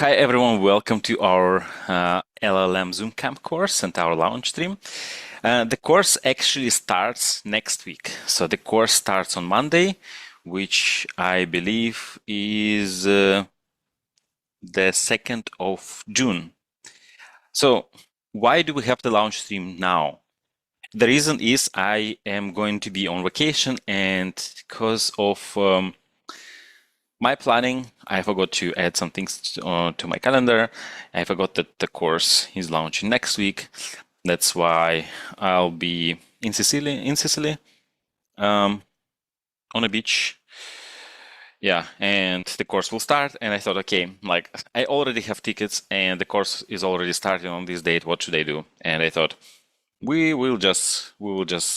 Hi everyone, welcome to our LLM Zoomcamp course and our launch stream. The course actually starts next week. So the course starts on Monday, which I believe is the 2nd of June. So why do we have the launch stream now? The reason is I am going to be on vacation, and because of my planning, I forgot to add some things to my calendar. I forgot that the course is launching next week. That's why I'll be in Sicily, on a beach. Yeah, and the course will start. And I thought, okay, like I already have tickets, and the course is already starting on this date. What should I do? And I thought we will just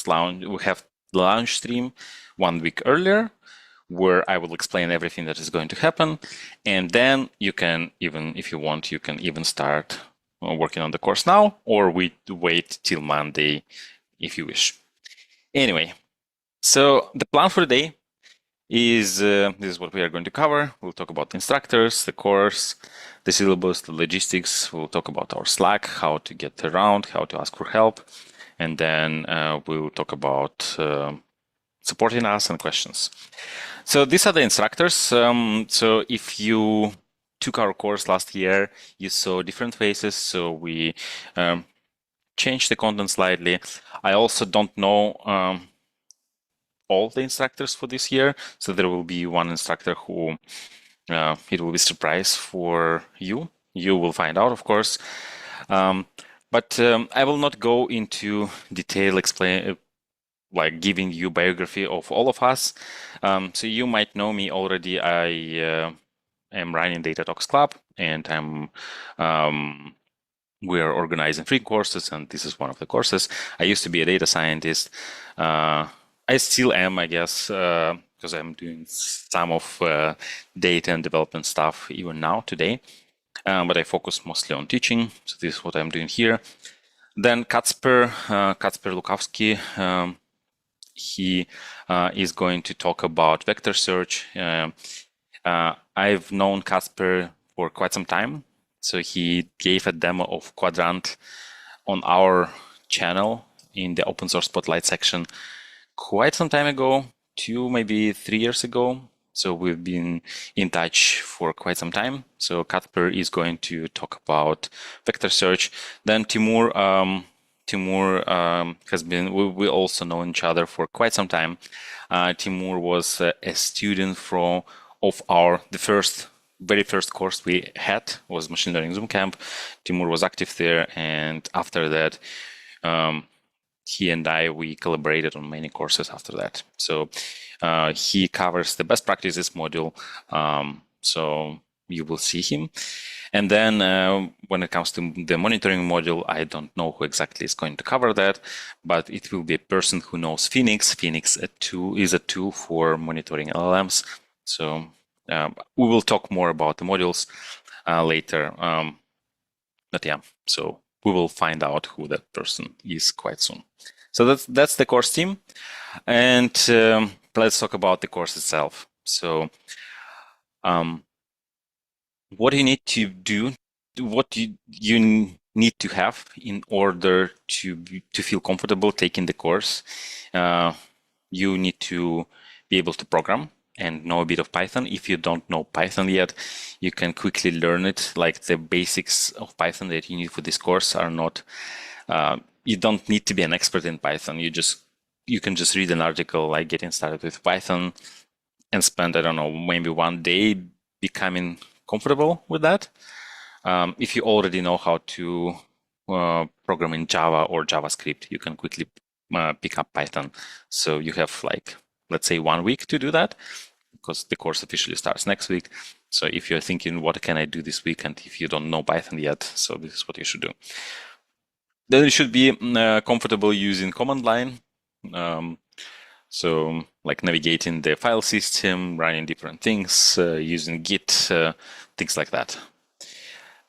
launch. We have the launch stream 1 week earlier, where I will explain everything that is going to happen. And then you can even, if you want, you can even start working on the course now, or wait till Monday if you wish. Anyway, so the plan for the day is this is what we are going to cover. We'll talk about the instructors, the course, the syllabus, the logistics. We'll talk about our Slack, how to get around, how to ask for help. And then we'll talk about supporting us and questions. So these are the instructors. So if you took our course last year, you saw different faces. So we changed the content slightly. I also don't know all the instructors for this year. So there will be one instructor who it will be a surprise for you. You will find out, of course. But I will not go into detail like giving you biography of all of us. So you might know me already. I am running Data Talks Club, and we are organizing free courses, and this is one of the courses. I used to be a data scientist. I still am, I guess, because I'm doing some of data and development stuff even now today. But I focus mostly on teaching. So this is what I'm doing here. Then Kacper Lukowski, he is going to talk about vector search. I've known Kacper for quite some time. So he gave a demo of Quadrant on our channel in the open source spotlight section quite some time ago, 2, maybe 3 years ago. So we've been in touch for quite some time. So Kacper is going to talk about vector search. Then Timur has been, we also know each other for quite some time. Timur was a student of the very first course we had was Machine Learning Zoomcamp. Timur was active there, and after that, he and we collaborated on many courses after that. So he covers the best practices module. So you will see him. And then when it comes to the monitoring module, I don't know who exactly is going to cover that, but it will be a person who knows Phoenix. Phoenix is a tool for monitoring LLMs. So we will talk more about the modules later. But yeah, so we will find out who that person is quite soon. So that's the course team. And let's talk about the course itself. So what you need to do, what you need to have in order to feel comfortable taking the course. You need to be able to program and know a bit of Python. If you don't know Python yet, you can quickly learn it. Like the basics of Python that you need for this course are not, you don't need to be an expert in Python. You can just read an article like Getting Started with Python and spend, I don't know, maybe 1 day becoming comfortable with that. If you already know how to program in Java or JavaScript, you can quickly pick up Python. So you have like, let's say 1 week to do that, because the course officially starts next week. So if you're thinking, what can I do this week? And if you don't know Python yet, so this is what you should do. Then you should be comfortable using command line. So like navigating the file system, running different things, using Git, things like that.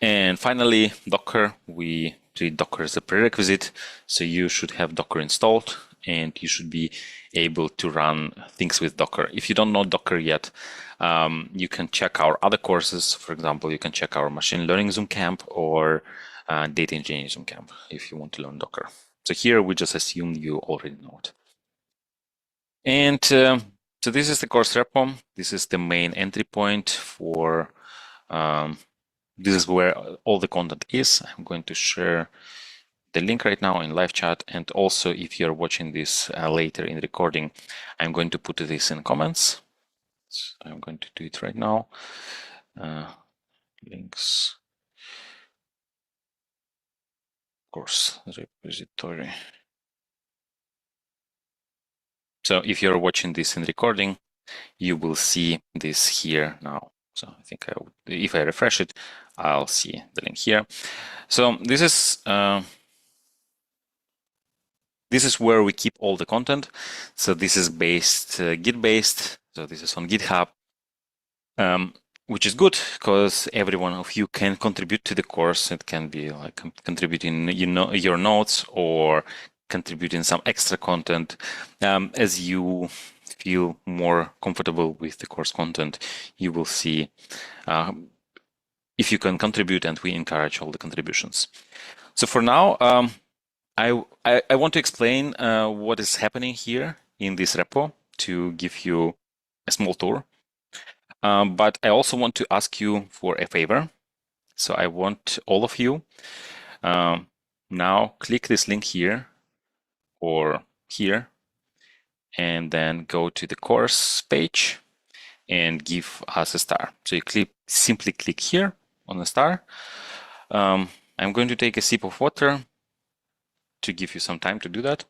And finally, Docker. We treat Docker as a prerequisite. So you should have Docker installed, and you should be able to run things with Docker. If you don't know Docker yet, You can check our other courses. For example, you can check our machine learning Zoomcamp or data engineering Zoomcamp if you want to learn Docker. So here we just assume you already know it. And so this is the course repo. This is the main entry point for, this is where all the content is. I'm going to share the link right now in live chat. And also, if you're watching this later in recording, I'm going to put this in comments. So I'm going to do it right now. Links, course repository. So if you're watching this in recording, you will see this here now. So I think if I refresh it, I'll see the link here. So this is where we keep all the content. So this is based Git based. So this is on GitHub, which is good because every one of you can contribute to the course. It can be like contributing, your notes or contributing some extra content as you feel more comfortable with the course content. You will see if you can contribute, and we encourage all the contributions. So for now, I want to explain what is happening here in this repo to give you a small tour. But I also want to ask you for a favor. So I want all of you now click this link here or here, and then go to the course page and give us a star. So you simply click here on the star. I'm going to take a sip of water to give you some time to do that.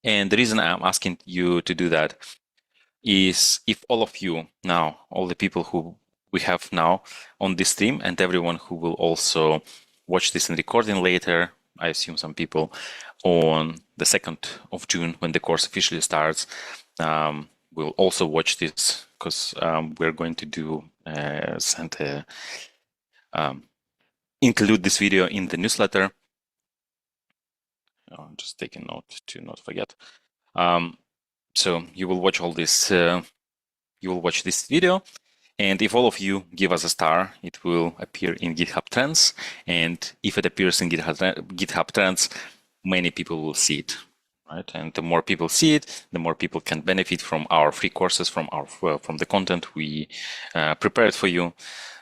And the reason I'm asking you to do that is if all of you now, all the people who we have now on this stream and everyone who will also watch this in recording later, I assume some people on the 2nd of June when the course officially starts, will also watch this because we're going to do include this video in the newsletter. I'm just taking note to not forget. So you will watch all this. You will watch this video, and if all of you give us a star, it will appear in GitHub Trends. And if it appears in GitHub Trends, many people will see it, right? And the more people see it, the more people can benefit from our free courses, from the content we prepared for you.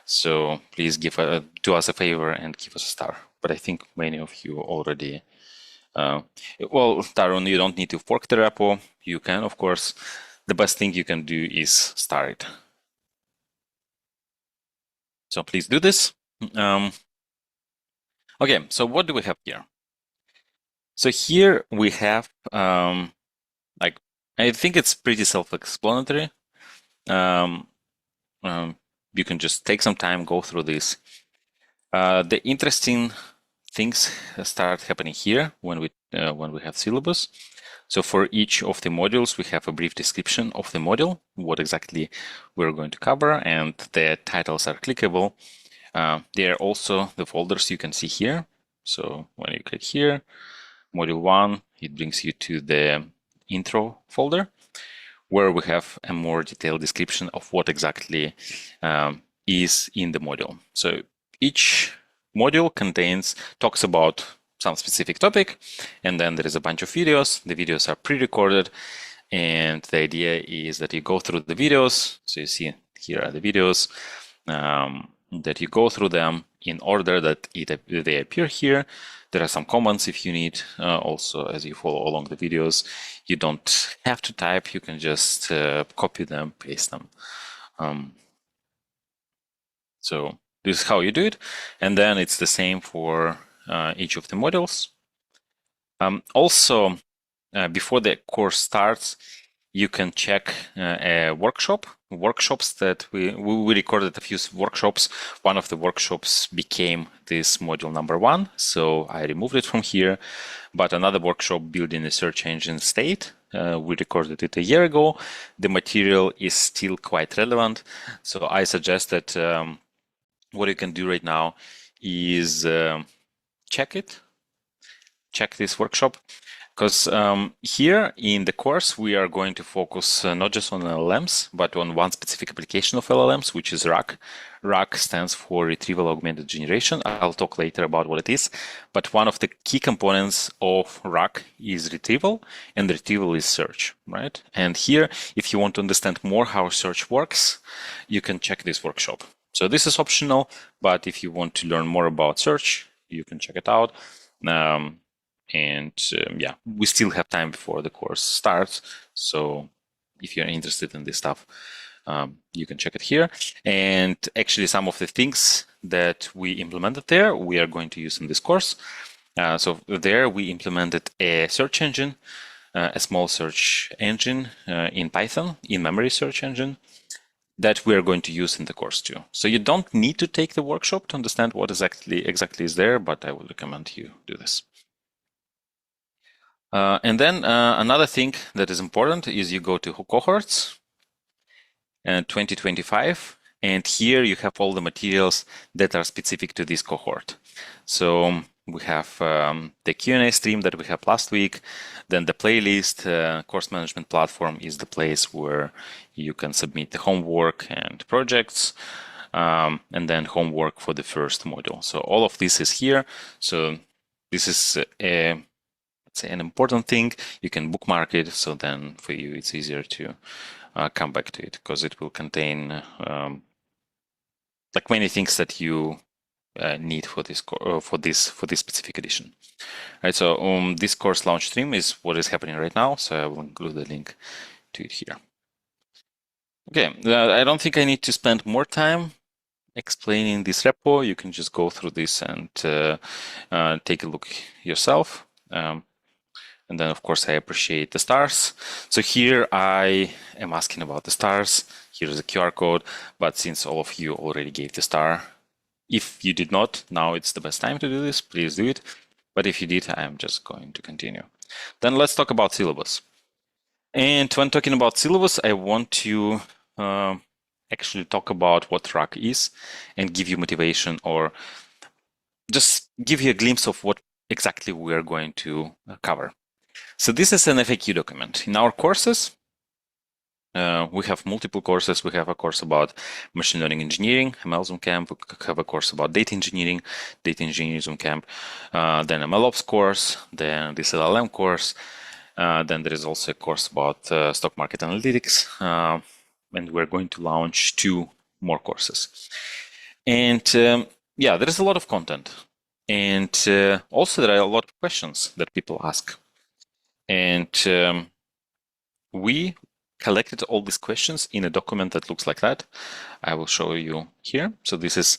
So please do us a favor and give us a star. But I think many of you already. Well, Taron, you don't need to fork the repo. You can, of course. The best thing you can do is star it. So please do this. Okay, so what do we have here? So here we have, like, I think it's pretty self-explanatory. You can just take some time, go through this. The interesting things start happening here when we have syllabus. So for each of the modules, we have a brief description of the module, what exactly we're going to cover, and the titles are clickable. There are also the folders you can see here. So when you click here, module 1, it brings you to the intro folder, where we have a more detailed description of what exactly is in the module. So each module talks about some specific topic, and then there is a bunch of videos. The videos are pre-recorded, and the idea is that you go through the videos. So you see here are the videos, that you go through them in order that they appear here. There are some comments if you need. Also, as you follow along the videos, you don't have to type. You can just copy them, paste them. So this is how you do it. And then it's the same for each of the modules. Also, before the course starts, you can check a workshops that we recorded a few workshops. One of the workshops became this module number 1, so I removed it from here. But another workshop, building a search engine state, we recorded it a year ago. The material is still quite relevant, so I suggest that what you can do right now is check this workshop. Because here in the course, we are going to focus not just on LLMs, but on one specific application of LLMs, which is RAG. RAG stands for retrieval-augmented-generation. I'll talk later about what it is. But one of the key components of RAG is retrieval, and retrieval is search, right? And here, if you want to understand more how search works, you can check this workshop. So this is optional, but if you want to learn more about search, you can check it out. Yeah, we still have time before the course starts. So if you're interested in this stuff, you can check it here. And actually, some of the things that we implemented there, we are going to use in this course. So there we implemented a search engine, a small search engine in Python, in-memory search engine, that we are going to use in the course too. So you don't need to take the workshop to understand what exactly is there, but I would recommend you do this. And then another thing that is important is you go to cohorts and 2025, and here you have all the materials that are specific to this cohort. So we have the Q&A stream that we had last week, then the playlist, course management platform is the place where you can submit the homework and projects, and then homework for the first module. So all of this is here. So this is an important thing. You can bookmark it, so then for you it's easier to come back to it, because it will contain like many things that you need for this specific edition. Right. So this course launch stream is what is happening right now. So I will include the link to it here. Okay. I don't think I need to spend more time explaining this repo. You can just go through this and take a look yourself. And then, of course, I appreciate the stars. So here I am asking about the stars. Here's a QR code. But since all of you already gave the star, if you did not, now it's the best time to do this. Please do it. But if you did, I'm just going to continue. Then let's talk about syllabus. And when talking about syllabus, I want to actually talk about what RAG is and give you motivation, or just give you a glimpse of what exactly we're going to cover. So this is an FAQ document. In our courses, we have multiple courses. We have a course about machine learning engineering, ML Zoomcamp. We have a course about data engineering Zoomcamp. Then a MLOps course, then this LLM course. Then there is also a course about stock market analytics. And we're going to launch 2 more courses. And yeah, there is a lot of content. And also there are a lot of questions that people ask. And we collected all these questions in a document that looks like that. I will show you here. So this is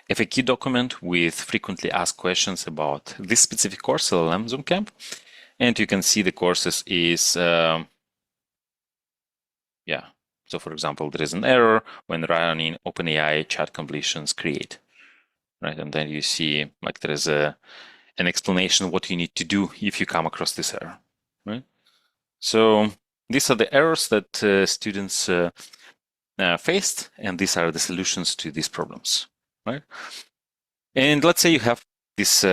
a FAQ document with frequently asked questions about this specific course, LLM Zoomcamp. And you can see the courses is, yeah. So for example, there is an error when running OpenAI chat completions create, right? And then you see like there is an explanation of what you need to do if you come across this error, right? So these are the errors that students faced, and these are the solutions to these problems, right? And let's say you have this, you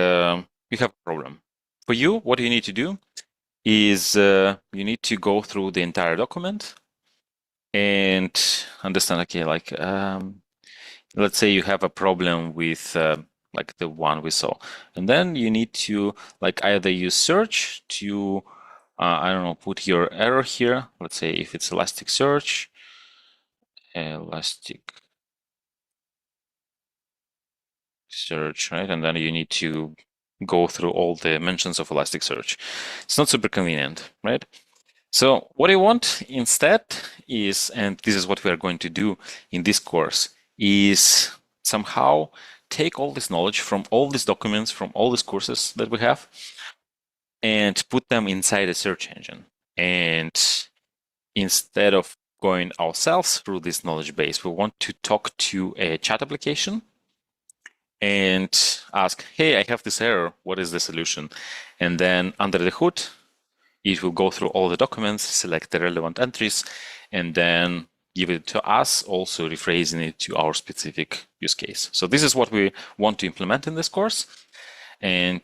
have a problem. For you, what you need to do is you need to go through the entire document and understand, okay, like let's say you have a problem with like the one we saw, and then you need to like either use search to I don't know, put your error here. Let's say if it's Elasticsearch, right? And then you need to go through all the mentions of Elasticsearch. It's not super convenient, right? So what I want instead is, and this is what we are going to do in this course, is somehow take all this knowledge from all these documents, from all these courses that we have, and put them inside a search engine. And instead of going ourselves through this knowledge base, we want to talk to a chat application and ask, hey, I have this error. What is the solution? And then under the hood, it will go through all the documents, select the relevant entries, and then give it to us, also rephrasing it to our specific use case. So this is what we want to implement in this course. And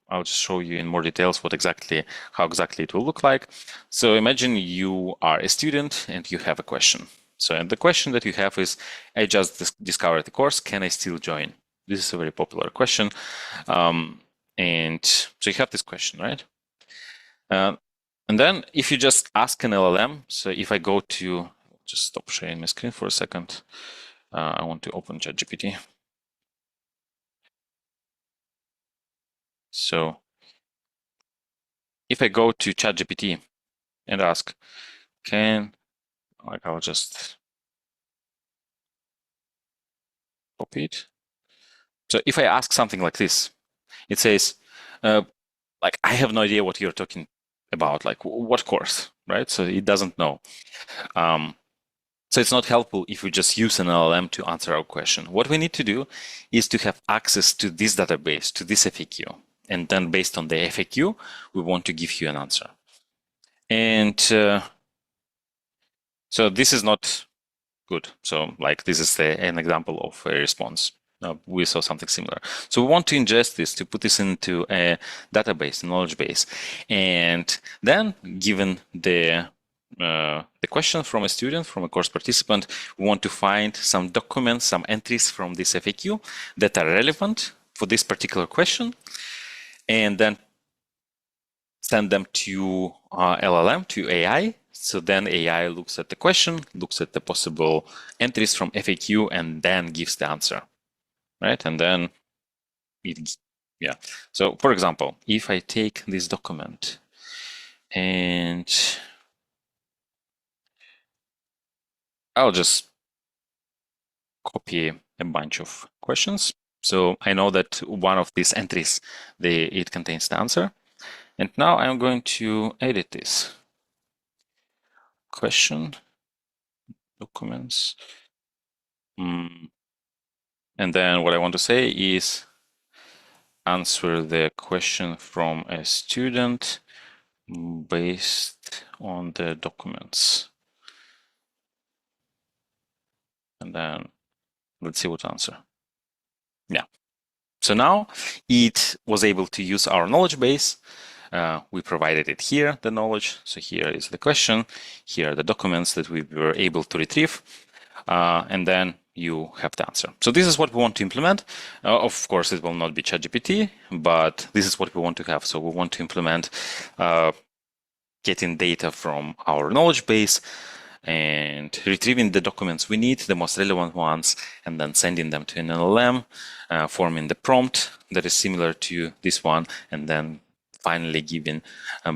I'll just show you in more details how exactly it will look like. So imagine you are a student and you have a question. So and the question that you have is, I just discovered the course, can I still join? This is a very popular question. And so you have this question, right? And then if you just ask an LLM, so if I go to, just stop sharing my screen for a second. I want to open ChatGPT. So if I go to ChatGPT and ask, I'll just copy it. So if I ask something like this, it says, like, I have no idea what you're talking about, like what course, right? So it doesn't know. So it's not helpful if we just use an LLM to answer our question. What we need to do is to have access to this database, to this FAQ. And then based on the FAQ, we want to give you an answer. And so this is not good. So like this is an example of a response. We saw something similar. So we want to ingest this, to put this into a database, a knowledge base. And then given the question from a student, from a course participant, we want to find some documents, some entries from this FAQ that are relevant for this particular question, and then send them to LLM, to AI. So then AI looks at the question, looks at the possible entries from FAQ, and then gives the answer, right? And then yeah. So for example, if I take this document and I'll just copy a bunch of questions. So I know that one of these entries, it contains the answer. And now I'm going to edit this question, documents. And then what I want to say is answer the question from a student based on the documents. And then let's see what answer. Yeah. So now it was able to use our knowledge base. We provided it here, the knowledge. So here is the question. Here are the documents that we were able to retrieve. And then you have the answer. So this is what we want to implement. Of course, it will not be ChatGPT, but this is what we want to have. So we want to implement getting data from our knowledge base and retrieving the documents we need, the most relevant ones, and then sending them to an LLM, forming the prompt that is similar to this one, and then finally giving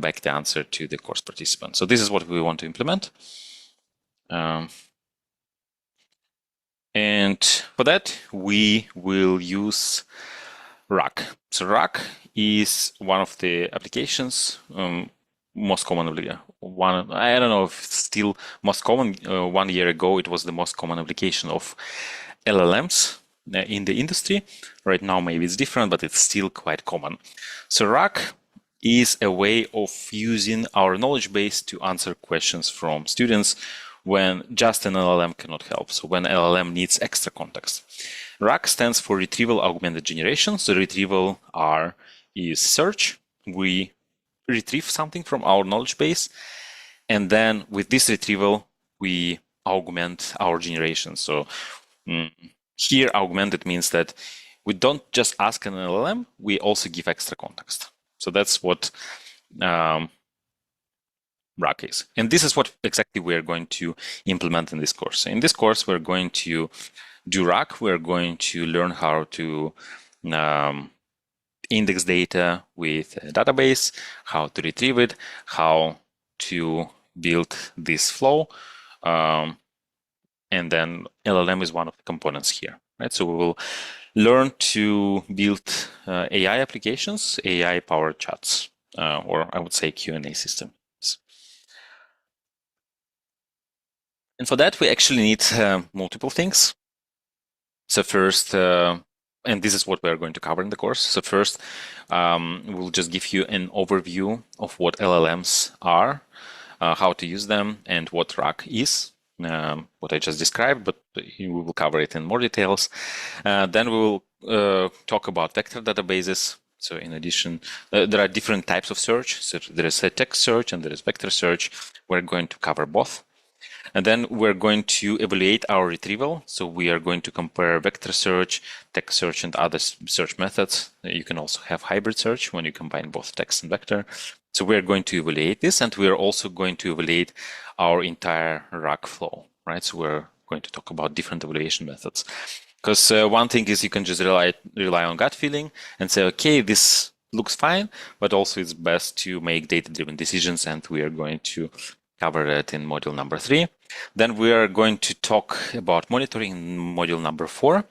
back the answer to the course participant. So this is what we want to implement. And for that, we will use RAG. So RAG is one of the applications, most commonly one. I don't know if it's still most common. 1 year ago, it was the most common application of LLMs in the industry. Right now, maybe it's different, but it's still quite common. So RAG is a way of using our knowledge base to answer questions from students when just an LLM cannot help. So when LLM needs extra context. RAG stands for retrieval-augmented-generation. So retrieval R is search. We retrieve something from our knowledge base, and then with this retrieval, we augment our generation. So here, augmented means that we don't just ask an LLM, we also give extra context. So that's what RAG is. And this is what exactly we're going to implement in this course. In this course, we're going to do RAG. We're going to learn how to index data with a database, how to retrieve it, how to build this flow. And then LLM is one of the components here, right? So we will learn to build AI applications, AI-powered chats, or I would say Q&A systems. And for that, we actually need multiple things. So first, and this is what we're going to cover in the course. So first, we'll just give you an overview of what LLMs are, how to use them, and what RAG is, what I just described, but we will cover it in more details. Then we will talk about vector databases, So in addition, there are different types of search. So there is a text search and there is vector search. We're going to cover both. And then we're going to evaluate our retrieval. So we are going to compare vector search, text search, and other search methods. You can also have hybrid search when you combine both text and vector. So we're going to evaluate this, and we're also going to evaluate our entire RAG flow, right? So we're going to talk about different evaluation methods. Because one thing is you can just rely on gut feeling and say, okay, this looks fine, but also it's best to make data-driven decisions, and we are going to cover that in module number 3. Then we are going to talk about monitoring in module number 4,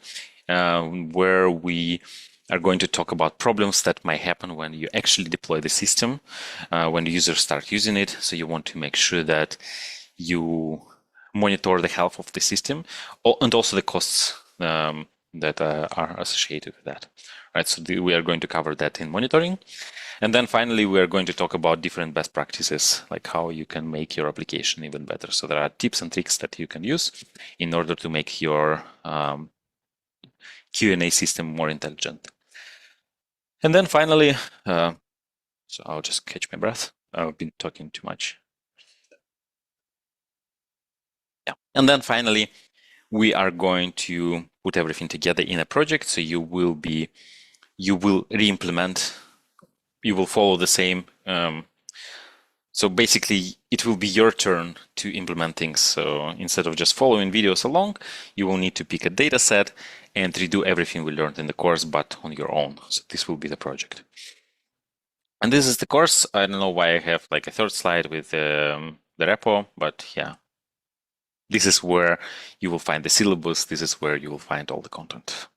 where we are going to talk about problems that might happen when you actually deploy the system, when the users start using it. So you want to make sure that you monitor the health of the system and also the costs that are associated with that. Right, so we are going to cover that in monitoring. And then finally, we are going to talk about different best practices, like how you can make your application even better. So there are tips and tricks that you can use in order to make your Q&A system more intelligent. And then finally, so I'll just catch my breath. I've been talking too much. Yeah. And then finally, we are going to put everything together in a project. So you will re-implement, you will follow the same. So basically, it will be your turn to implement things. So instead of just following videos along, you will need to pick a data set and redo everything we learned in the course, but on your own. So this will be the project. And this is the course. I don't know why I have like a third slide with the repo, but yeah. This is where you will find the syllabus. This is where you will find all the content.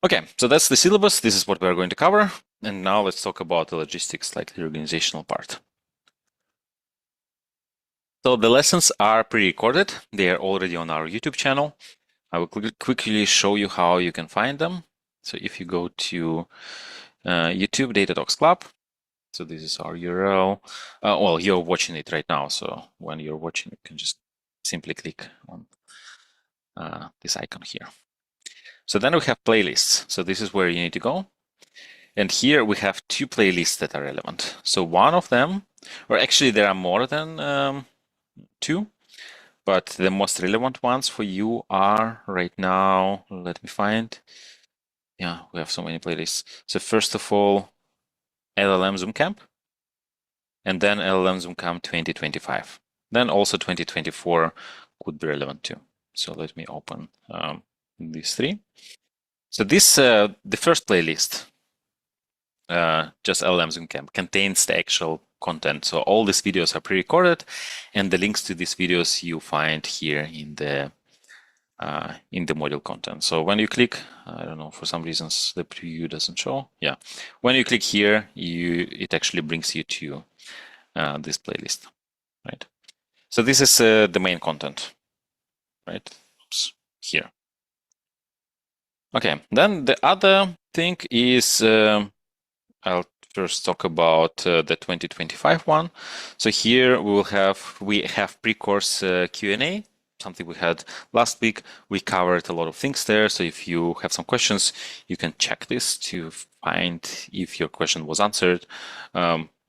Okay, so that's the syllabus. This is what we're going to cover. And now let's talk about the logistics, like the organizational part. So the lessons are pre-recorded. They are already on our YouTube channel. I will quickly show you how you can find them. So if you go to YouTube Data Talks Club, so this is our URL. Well, you're watching it right now. So when you're watching, you can just simply click on this icon here. So then we have playlists. So this is where you need to go. And here we have 2 playlists that are relevant. So one of them, or actually there are more than 2, but the most relevant ones for you are right now, let me find. Yeah, we have so many playlists. So first of all, LLM Zoomcamp, and then LLM Zoomcamp 2025. Then also 2024 could be relevant too. So let me open these 3. So this, the first playlist, just LLM Zoomcamp, contains the actual content. So all these videos are pre-recorded, and the links to these videos you find here in the module content. So when you click, I don't know, for some reasons the preview doesn't show. Yeah, when you click here, it actually brings you to this playlist, right? So this is the main content, right? Oops, here. Okay, then the other thing is I'll first talk about the 2025 one. So here we have pre-course Q&A, something we had last week. We covered a lot of things there. So if you have some questions, you can check this to find if your question was answered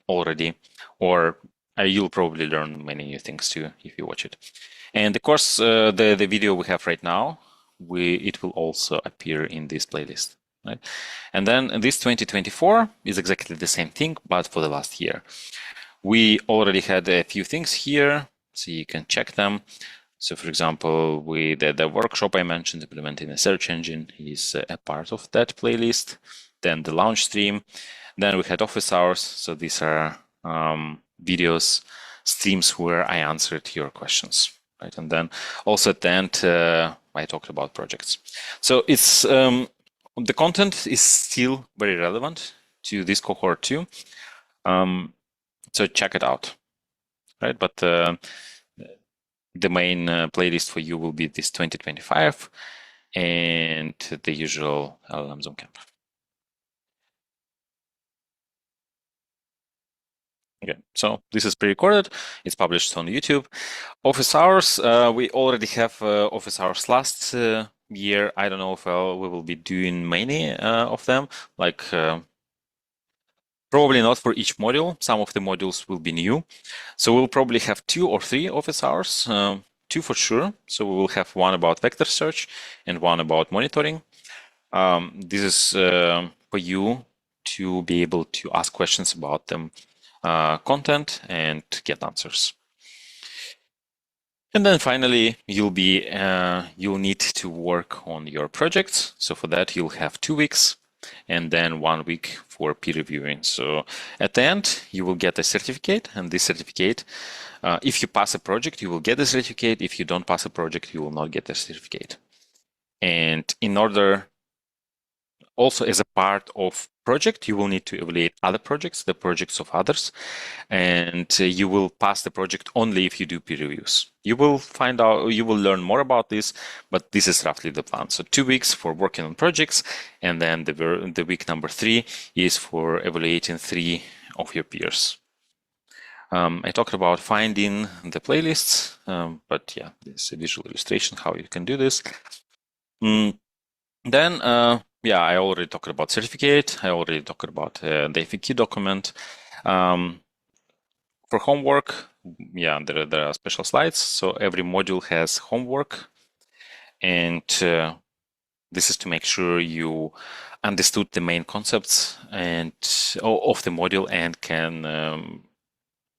already, or you'll probably learn many new things too if you watch it. And the course, the video we have right now, it will also appear in this playlist. Right? And then this 2024 is exactly the same thing, but for the last year. We already had a few things here, so you can check them. So for example, the workshop I mentioned, implementing a search engine, is a part of that playlist. Then the launch stream. Then we had office hours. So these are streams where I answered your questions. Right? And then also at the end, I talked about projects. So it's the content is still very relevant to this cohort too. So check it out, right? But the main playlist for you will be this 2025 and the usual LLM Zoomcamp. Okay, so this is pre-recorded. It's published on YouTube. Office hours, we already have office hours last year, I don't know if we will be doing many of them, like probably not for each module. Some of the modules will be new. So we'll probably have 2 or 3 office hours, 2 for sure. So we will have one about vector search and one about monitoring. This is for you to be able to ask questions about them content and get answers. And then finally, you'll need to work on your projects. So for that, you'll have 2 weeks and then 1 week for peer reviewing. So at the end, you will get a certificate, and this certificate, if you pass a project, you will get the certificate. If you don't pass a project, you will not get the certificate. And in order, also as a part of project, you will need to evaluate other projects, the projects of others, and you will pass the project only if you do peer reviews. You will find out, you will learn more about this, but this is roughly the plan. So 2 weeks for working on projects, and then the week number 3 is for evaluating 3 of your peers. I talked about finding the playlists, but yeah, this is a visual illustration how you can do this. Then, yeah, I already talked about certificate. I already talked about the FAQ document. For homework, yeah, there are special slides. So every module has homework, and this is to make sure you understood the main concepts and of the module and can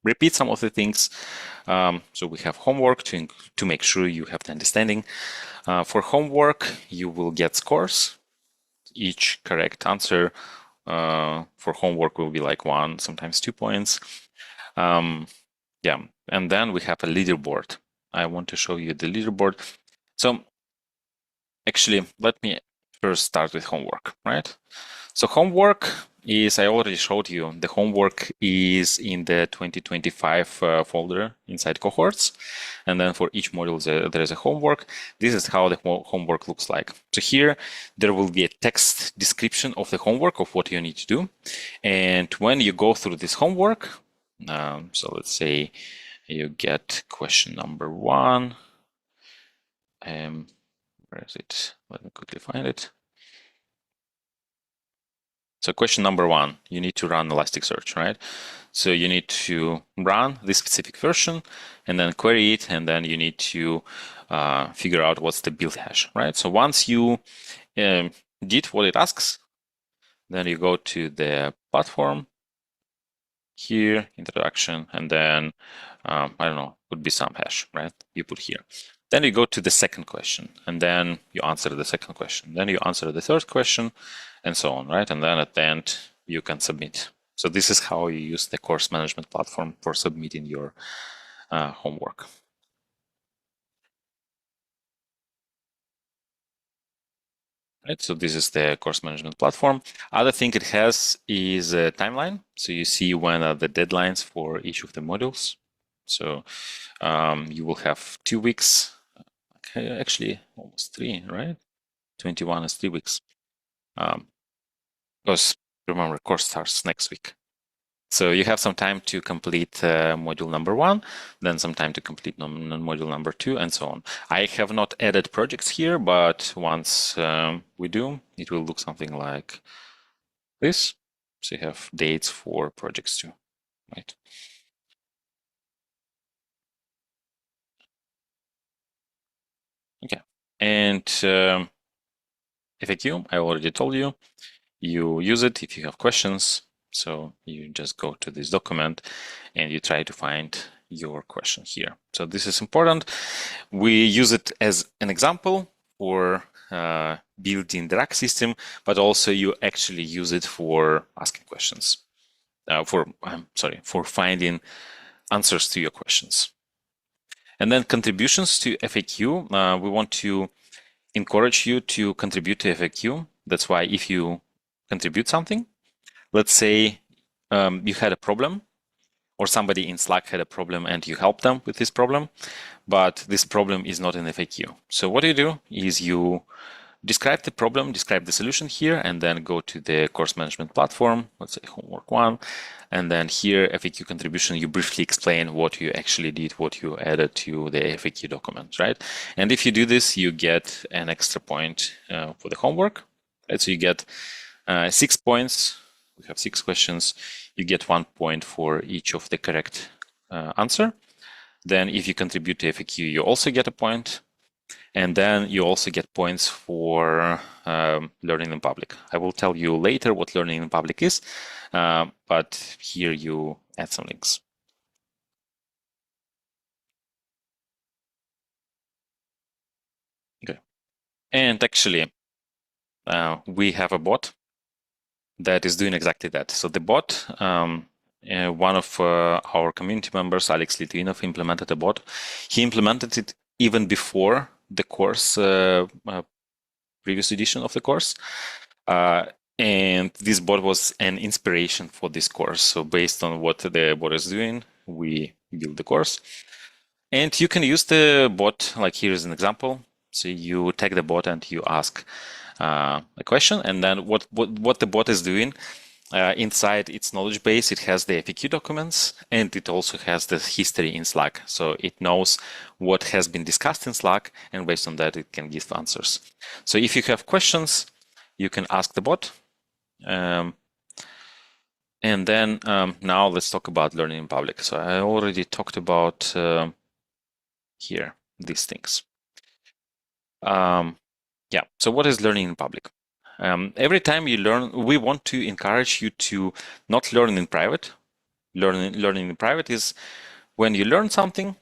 repeat some of the things. So we have homework to make sure you have the understanding. For homework, you will get scores. Each correct answer for homework will be like 1, sometimes 2 points. Yeah, and then we have a leaderboard. I want to show you the leaderboard. So actually, let me first start with homework, right? So homework is, I already showed you, the homework is in the 2025 folder inside cohorts. And then for each module, there is a homework. This is how the homework looks like. So here, there will be a text description of the homework of what you need to do. And when you go through this homework, so let's say you get question number 1. Where is it? Let me quickly find it. So question number 1, you need to run Elasticsearch, right? So you need to run this specific version and then query it, and then you need to figure out what's the build hash, right? So once you did what it asks, then you go to the platform here, introduction, and then, I don't know, would be some hash, right? You put here. Then you go to the second question, and then you answer the second question. Then you answer the third question, and so on, right? And then at the end, you can submit. So this is how you use the course management platform for submitting your homework. Right, so this is the course management platform. Other thing it has is a timeline. So you see when are the deadlines for each of the modules. So you will have 2 weeks. Okay, actually almost 3, right? 21 is 3 weeks. Because remember, course starts next week. So you have some time to complete module number 1, then some time to complete module number 2, and so on. I have not added projects here, but once we do, it will look something like this. So you have dates for projects too, right? Okay, and FAQ, I already told you. You use it if you have questions. So you just go to this document and you try to find your question here. So this is important. We use it as an example for building the RAG system, but also you actually use it for asking questions, for finding answers to your questions. And then contributions to FAQ. We want to encourage you to contribute to FAQ. That's why if you contribute something, let's say you had a problem, or somebody in Slack had a problem and you help them with this problem, but this problem is not in FAQ. So what you do is you describe the problem, describe the solution here, and then go to the course management platform, let's say homework 1. And then here, FAQ contribution, you briefly explain what you actually did, what you added to the FAQ document, right? And if you do this, you get an extra point for the homework. Right? So you get 6 points. We have 6 questions. You get 1 point for each of the correct answer. Then if you contribute to FAQ, you also get a point. And then you also get points for learning in public. I will tell you later what learning in public is, but here you add some links. Okay. And actually, we have a bot that is doing exactly that. So the bot, one of our community members, Alex Litvinov, implemented a bot. He implemented it even before the course, previous edition of the course. And this bot was an inspiration for this course. So based on what the bot is doing, we build the course. And you can use the bot, like here is an example. So you take the bot and you ask a question, and then what the bot is doing, inside its knowledge base, it has the FAQ documents, and it also has the history in Slack. So it knows what has been discussed in Slack, and based on that, it can give answers. So if you have questions, you can ask the bot. And then now let's talk about learning in public. So I already talked about here these things. Yeah, so what is learning in public? Every time you learn, we want to encourage you to not learn in private. Learning in private is when you learn something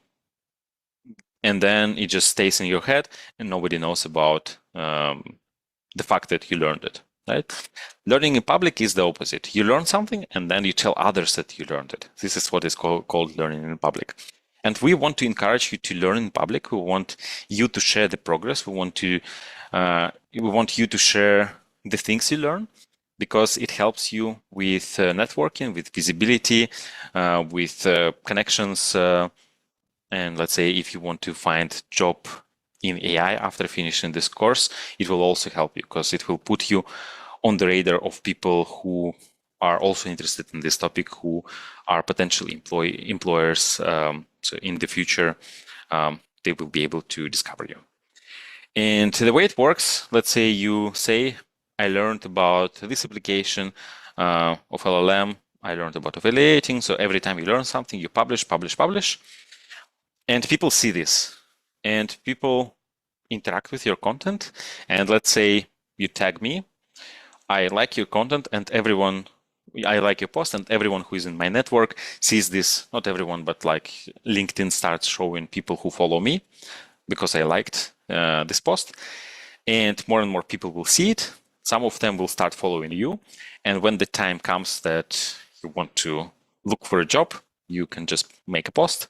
and then it just stays in your head and nobody knows about the fact that you learned it, right? Learning in public is the opposite. You learn something and then you tell others that you learned it. This is what is called learning in public. And we want to encourage you to learn in public. We want you to share the progress. We want you to share the things you learn, because it helps you with networking, with visibility, with connections. And let's say if you want to find job in AI after finishing this course, it will also help you, because it will put you on the radar of people who are also interested in this topic, who are potential employers. So in the future, they will be able to discover you. And the way it works, let's say you say, I learned about this application of LLM. I learned about evaluating. So every time you learn something, you publish. And people see this. And people interact with your content. And let's say you tag me. I like your content, and I like your post, and everyone who is in my network sees this. Not everyone, but like LinkedIn starts showing people who follow me because I liked this post. And more people will see it. Some of them will start following you. And when the time comes that you want to look for a job, you can just make a post,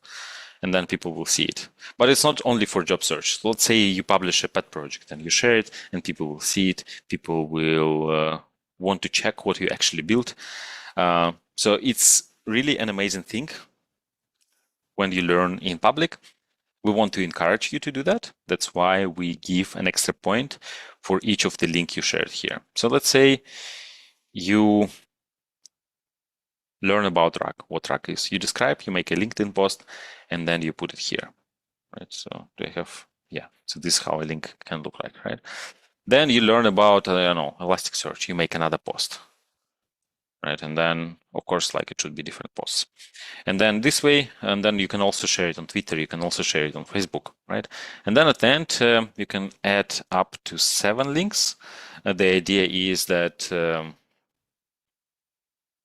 and then people will see it. But it's not only for job search. So let's say you publish a pet project and you share it, and people will see it. People will want to check what you actually built. So it's really an amazing thing when you learn in public. We want to encourage you to do that. That's why we give an extra point for each of the link you shared here. So let's say you learn about RAG, what RAG is. You describe, you make a LinkedIn post, and then you put it here, right? So do I have, yeah, so this is how a link can look like, right? Then you learn about, I don't know, Elasticsearch, you make another post, right? And then, of course, like it should be different posts. And then this way, and then you can also share it on Twitter, you can also share it on Facebook, right? And then at the end, you can add up to 7 links. The idea is that,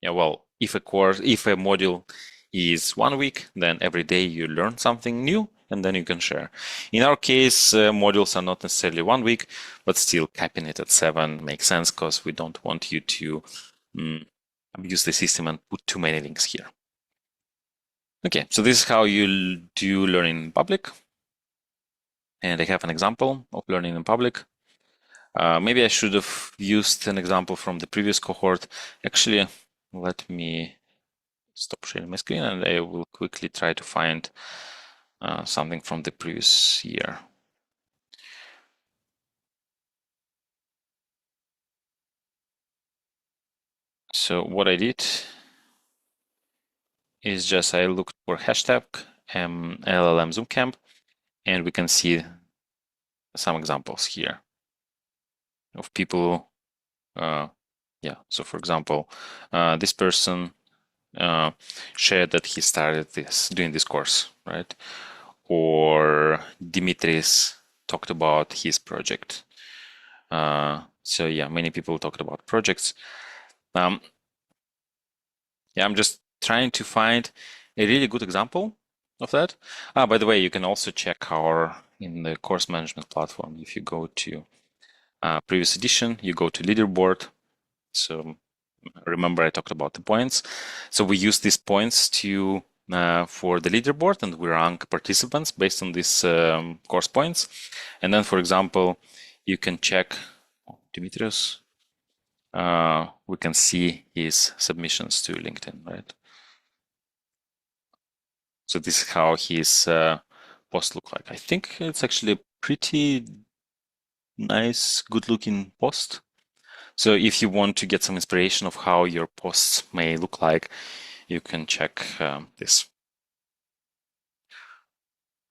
yeah, well, if a module is 1 week, then every day you learn something new, and then you can share. In our case, modules are not necessarily 1 week, but still capping it at 7 makes sense, because we don't want you to abuse the system and put too many links here. Okay, so this is how you do learning in public. And I have an example of learning in public. Maybe I should have used an example from the previous cohort. Actually, let me stop sharing my screen, and I will quickly try to find something from the previous year. So what I did is just I looked for hashtag LLM Zoomcamp, and we can see some examples here of people. Yeah, so for example, this person shared that he started doing this course, right? Or Dimitris talked about his project. So yeah, many people talked about projects. Yeah, I'm just trying to find a really good example of that. By the way, you can also check in the course management platform. If you go to previous edition, you go to Leaderboard. So remember I talked about the points. So we use these points to for the leaderboard, and we rank participants based on these course points. And then, for example, you can check Dimitrios. We can see his submissions to LinkedIn, right? So this is how his posts look like. I think it's actually a pretty nice, good-looking post. So if you want to get some inspiration of how your posts may look like, you can check this.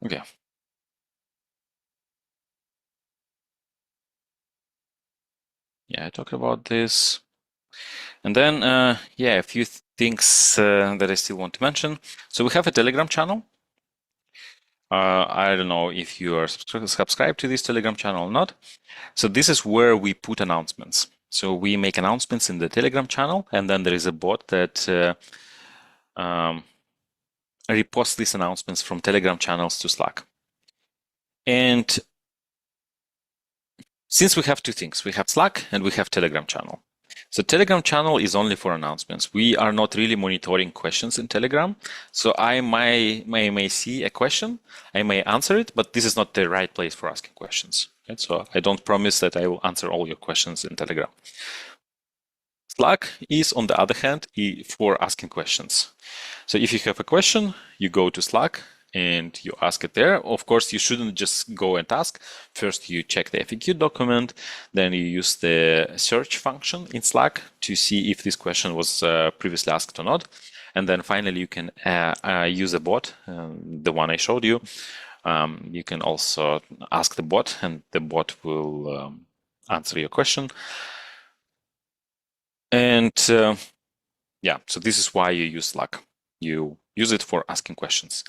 Okay. Yeah, I talked about this. And then, yeah, a few things that I still want to mention. So we have a Telegram channel. I don't know if you are subscribed to this Telegram channel or not. So this is where we put announcements. So we make announcements in the Telegram channel, and then there is a bot that reposts these announcements from Telegram channels to Slack. And since we have two things, we have Slack and we have Telegram channel. So Telegram channel is only for announcements. We are not really monitoring questions in Telegram. So I may see a question, I may answer it, but this is not the right place for asking questions. Right? So I don't promise that I will answer all your questions in Telegram. Slack is, on the other hand, for asking questions. So if you have a question, you go to Slack and you ask it there. Of course, you shouldn't just go and ask. First, you check the FAQ document, then you use the search function in Slack to see if this question was previously asked or not. And then finally, you can use a bot, the one I showed you. You can also ask the bot, and the bot will answer your question. And yeah, so this is why you use Slack. You use it for asking questions.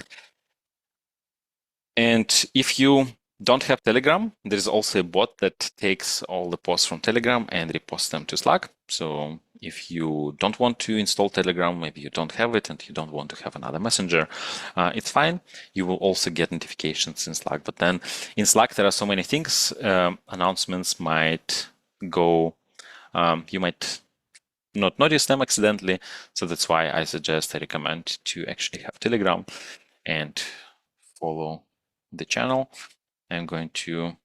And if you don't have Telegram, there is also a bot that takes all the posts from Telegram and reposts them to Slack. So if you don't want to install Telegram, maybe you don't have it and you don't want to have another messenger, it's fine. You will also get notifications in Slack. But then in Slack, there are so many things. Announcements might go, you might not notice them accidentally. So that's why I recommend to actually have Telegram and follow the channel. I'm going to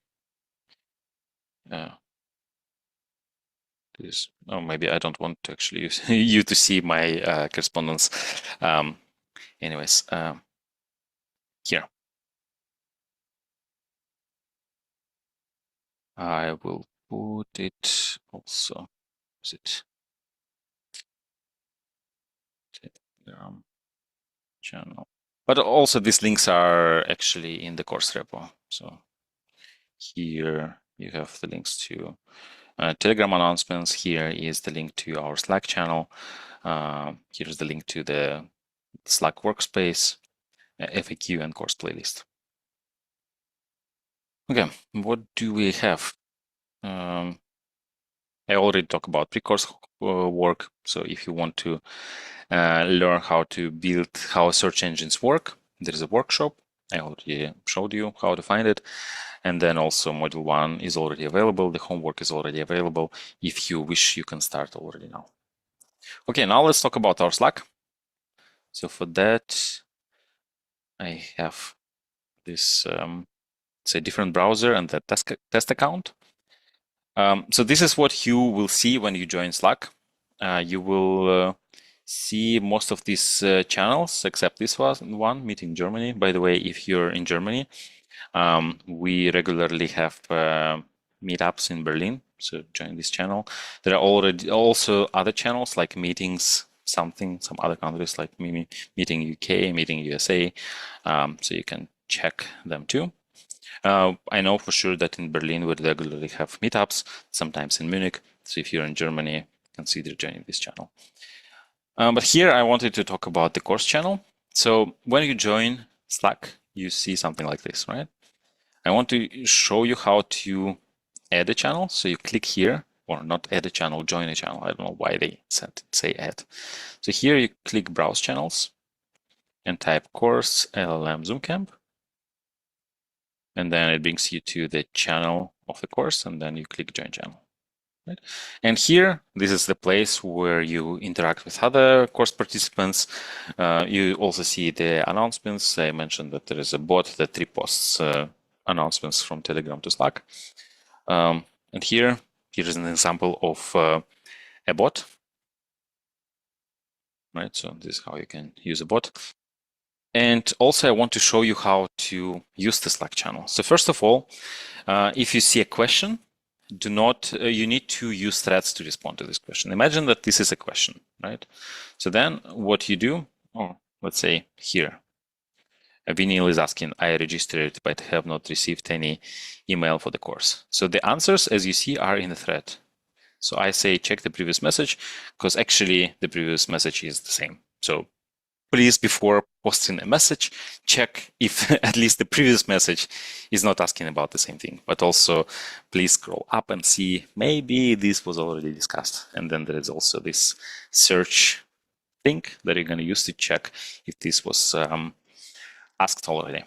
this. Oh, maybe I don't want to actually use you to see my correspondence. Anyways, here I will put it also. Is it Telegram channel? But also these links are actually in the course repo. So here you have the links to Telegram announcements. Here is the link to our Slack channel. Here's the link to the Slack workspace, FAQ, and course playlist. Okay, what do we have? I already talked about pre-course work. So if you want to learn how search engines work, there is a workshop. I already showed you how to find it. And then also module 1 is already available. The homework is already available. If you wish, you can start already now. Okay, now let's talk about our Slack. So for that, I have this, it's a different browser and the test account. So this is what you will see when you join Slack. You will see most of these channels, except this one, Meeting Germany. By the way, if you're in Germany, we regularly have meetups in Berlin, so join this channel. There are already also other channels like meetings, some other countries like meeting UK, meeting USA, so you can check them too. I know for sure that in Berlin we regularly have meetups, sometimes in Munich. So if you're in Germany, consider joining this channel. But here I wanted to talk about the course channel. So when you join Slack, you see something like this, right? I want to show you how to add a channel. So you click here, or not add a channel, join a channel. I don't know why they say add. So here you click browse channels and type course LLM Zoomcamp. And then it brings you to the channel of the course, and then you click join channel. Right? And here, this is the place where you interact with other course participants. You also see the announcements. I mentioned that there is a bot that reposts announcements from Telegram to Slack. And here is an example of a bot. Right, so this is how you can use a bot. And also I want to show you how to use the Slack channel. So first of all, if you see a question, you need to use threads to respond to this question. Imagine that this is a question, right? So then what you do, let's say here, Vinil is asking, I registered, but have not received any email for the course. So the answers, as you see, are in the thread. So I say, check the previous message, because actually the previous message is the same. So please, before posting a message, check if at least the previous message is not asking about the same thing. But also, please scroll up and see, maybe this was already discussed. And then there is also this search thing that you're going to use to check if this was asked already.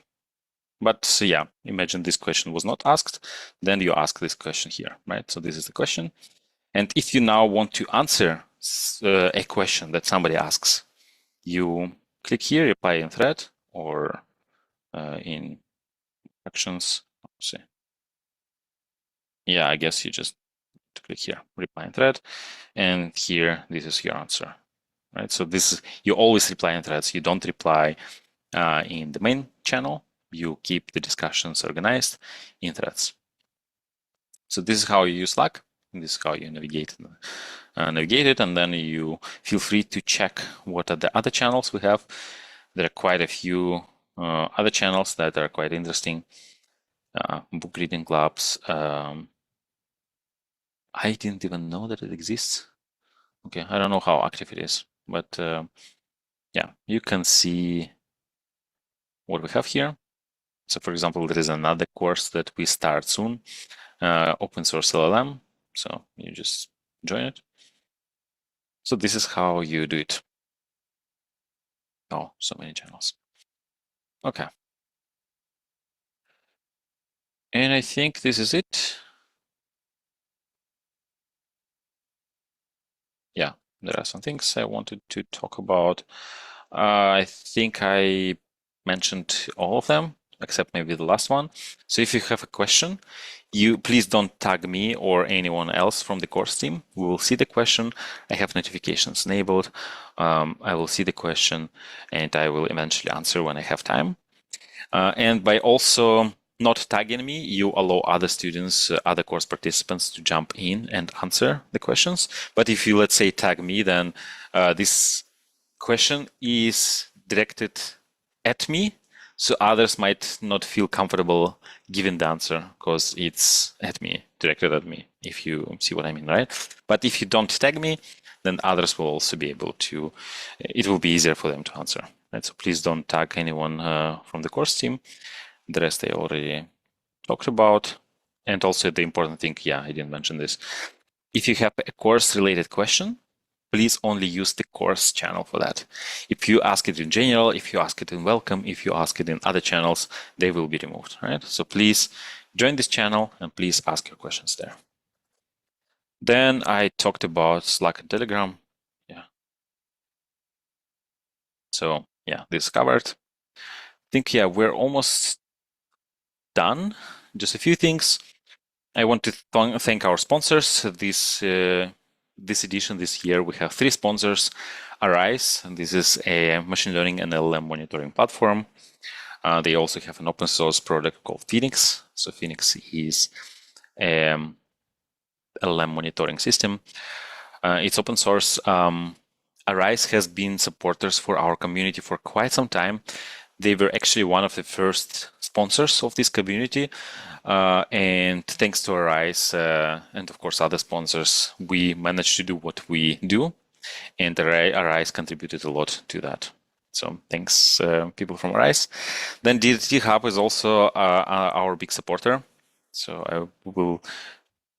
But so yeah, imagine this question was not asked, then you ask this question here, right? So this is the question. And if you now want to answer a question that somebody asks, you click here, reply in thread, or in actions. Let's see. Yeah, I guess you just click here, reply in thread, and here this is your answer, right? So this is, you always reply in threads. You don't reply in the main channel. You keep the discussions organized in threads. So this is how you use Slack. This is how you navigate it, and then you feel free to check what are the other channels we have. There are quite a few other channels that are quite interesting. Book reading clubs. I didn't even know that it exists. Okay, I don't know how active it is, but yeah, you can see what we have here. So for example, there is another course that we start soon, open source LLM. So you just join it. So this is how you do it. Oh, so many channels. Okay. And I think this is it. Yeah, there are some things I wanted to talk about. I think I mentioned all of them, except maybe the last one. So if you have a question, you please don't tag me or anyone else from the course team. We will see the question. I have notifications enabled. I will see the question and I will eventually answer when I have time. And by also not tagging me, you allow other students, other course participants to jump in and answer the questions. But if you, let's say, tag me, then this question is directed at me. So others might not feel comfortable giving the answer because it's at me, directed at me, if you see what I mean, right? But if you don't tag me, then others will also be able to, it will be easier for them to answer. Right? So please don't tag anyone from the course team. The rest I already talked about. And also the important thing, yeah, I didn't mention this. If you have a course related question, please only use the course channel for that. If you ask it in general, if you ask it in welcome, if you ask it in other channels, they will be removed, right? So please join this channel and please ask your questions there. Then I talked about Slack and Telegram. Yeah. So yeah, this is covered. I think, yeah, we're almost done. Just a few things. I want to thank our sponsors. This edition, this year, we have 3 sponsors. Arise, and this is a machine learning and LLM monitoring platform. They also have an open source product called Phoenix. So Phoenix is LLM monitoring system. It's open source. Arise has been supporters for our community for quite some time. They were actually one of the first sponsors of this community. And thanks to Arise and of course other sponsors, we managed to do what we do. And Arise contributed a lot to that. So thanks, people from Arise. Then GitHub is also our big supporter. So I will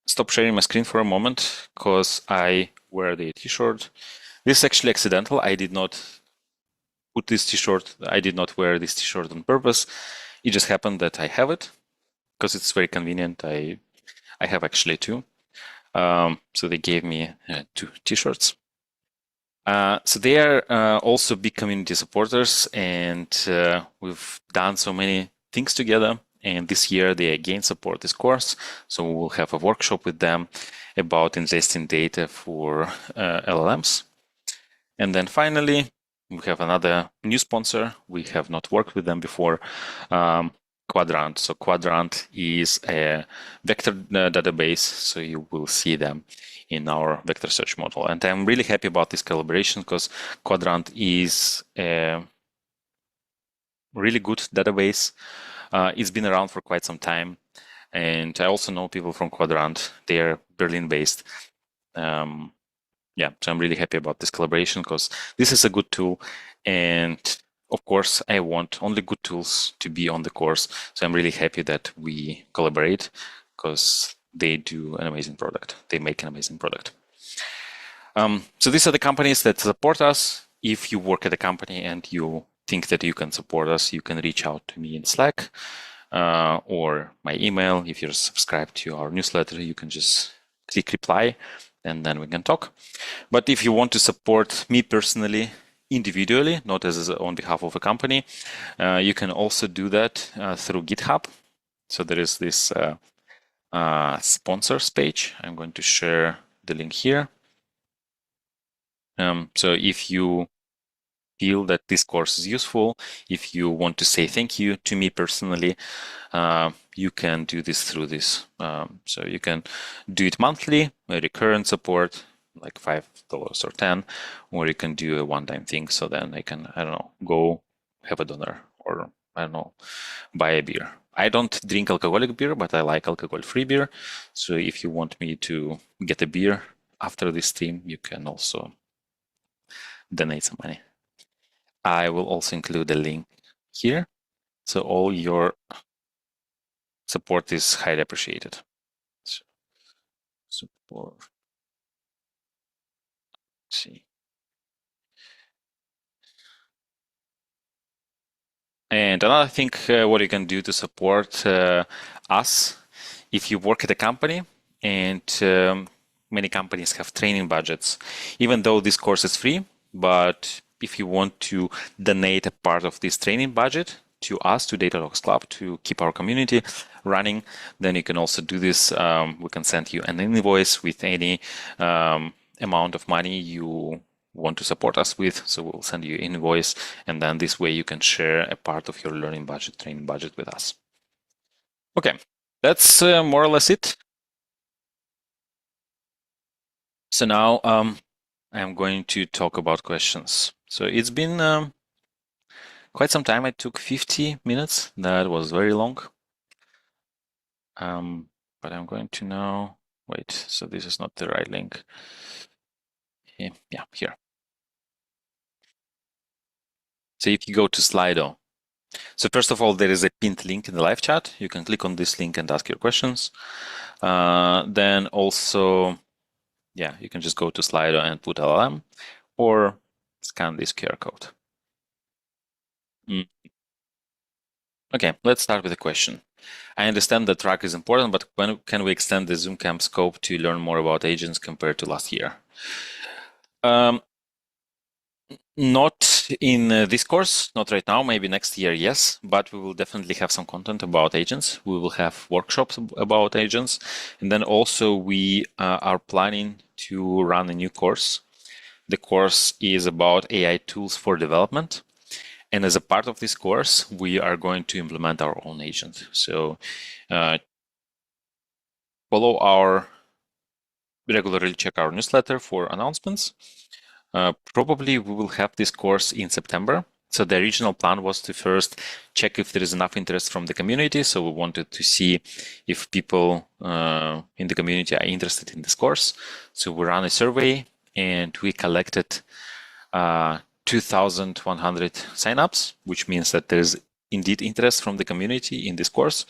stop sharing my screen for a moment because I wear the t-shirt. This is actually accidental. I did not put this t-shirt. I did not wear this t-shirt on purpose. It just happened that I have it because it's very convenient. I have actually two. So they gave me 2 t-shirts. So they are also big community supporters, and we've done so many things together. And this year they again support this course. So we'll have a workshop with them about ingesting data for LLMs. And then finally, we have another new sponsor. We have not worked with them before, Quadrant. So Quadrant is a vector database. So you will see them in our vector search model. And I'm really happy about this collaboration because Quadrant is a really good database. It's been around for quite some time. And I also know people from Quadrant. They're Berlin-based. Yeah, so I'm really happy about this collaboration because this is a good tool. And of course, I want only good tools to be on the course. So I'm really happy that we collaborate because they do an amazing product. They make an amazing product. So these are the companies that support us. If you work at a company and you think that you can support us, you can reach out to me in Slack or my email. If you're subscribed to our newsletter, you can just click reply and then we can talk. But if you want to support me personally, individually, not as on behalf of a company, you can also do that through GitHub. So there is this sponsors page. I'm going to share the link here. So if you feel that this course is useful, if you want to say thank you to me personally, you can do this through this. So you can do it monthly, a recurrent support, like $5 or 10, or you can do a one-time thing. So then I can, I don't know, go have a dinner or I don't know, buy a beer. I don't drink alcoholic beer, but I like alcohol-free beer. So if you want me to get a beer after this stream, you can also donate some money. I will also include a link here. So all your support is highly appreciated. So, support. Let's see. And another thing, what you can do to support us, if you work at a company and many companies have training budgets, even though this course is free, but if you want to donate a part of this training budget to us, to Datadog Club, to keep our community running, then you can also do this. We can send you an invoice with any amount of money you want to support us with. So we'll send you an invoice, and then this way you can share a part of your learning budget, training budget with us. Okay, that's more or less it. So now I'm going to talk about questions. So it's been quite some time. I took 50 minutes. That was very long. But I'm going to now, wait, so this is not the right link. Yeah, here. So if you go to Slido, so first of all, there is a pinned link in the live chat. You can click on this link and ask your questions. Then also, yeah, you can just go to Slido and put LLM or scan this QR code. Okay, let's start with a question. I understand that track is important, but when can we extend the Zoomcamp scope to learn more about agents compared to last year? Not in this course, not right now, maybe next year, yes, but we will definitely have some content about agents. We will have workshops about agents. And then also we are planning to run a new course. The course is about AI tools for development. And as a part of this course, we are going to implement our own agent. So regularly check our newsletter for announcements. Probably we will have this course in September. So the original plan was to first check if there is enough interest from the community. So we wanted to see if people in the community are interested in this course. So we ran a survey and we collected 2,100 signups, which means that there is indeed interest from the community in this course,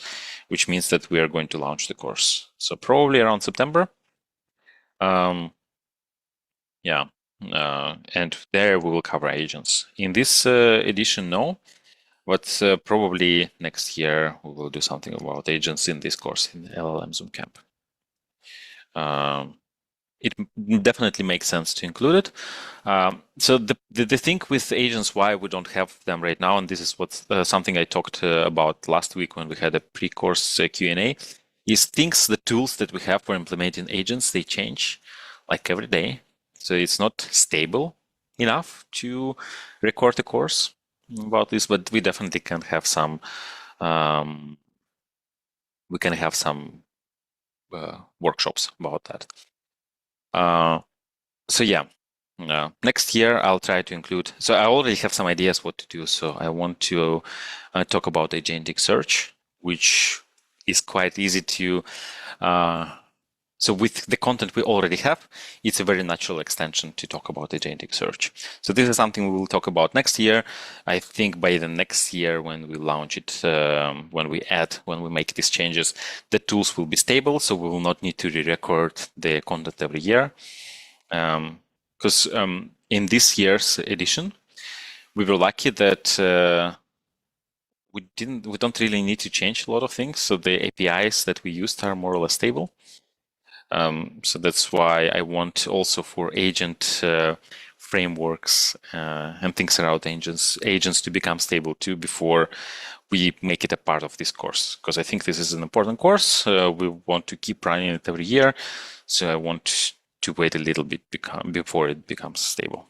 which means that we are going to launch the course. So probably around September. And there we will cover agents. In this edition, no, but probably next year we will do something about agents in this course in LLM Zoomcamp. It definitely makes sense to include it. So the thing with agents, why we don't have them right now, and this is what something I talked about last week when we had a pre-course Q&A, is the tools that we have for implementing agents, they change like every day. So it's not stable enough to record a course about this, but we definitely can have some. Workshops about that. So yeah, next year I'll try to include. So I already have some ideas what to do. So I want to talk about agentic search, which is quite easy to. So with the content we already have, it's a very natural extension to talk about agentic search. So this is something we will talk about next year. I think by the next year when we launch it, when we make these changes, the tools will be stable. So we will not need to re-record the content every year. Because in this year's edition, we were lucky that we don't really need to change a lot of things. So the APIs that we used are more or less stable. So that's why I want also for agent frameworks and things around agents to become stable too before we make it a part of this course. Because I think this is an important course. We want to keep running it every year. So I want to wait a little bit before it becomes stable.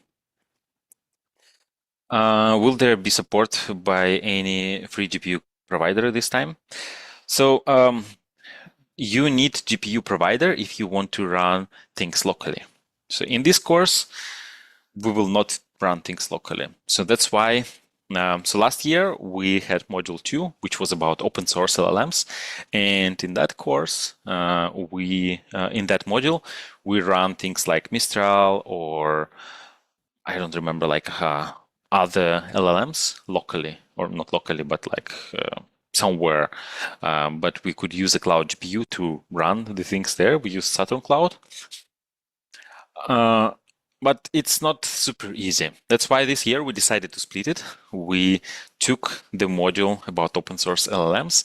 Will there be support by any free GPU provider this time? So you need GPU provider if you want to run things locally. So in this course, we will not run things locally. So that's why, so last year we had module 2, which was about open source LLMs. And in that course, in that module, we run things like Mistral or I don't remember, like other LLMs locally, or not locally, but like somewhere, but we could use a cloud GPU to run the things there. We use Saturn Cloud, but it's not super easy. That's why this year we decided to split it. We took the module about open source LLMs,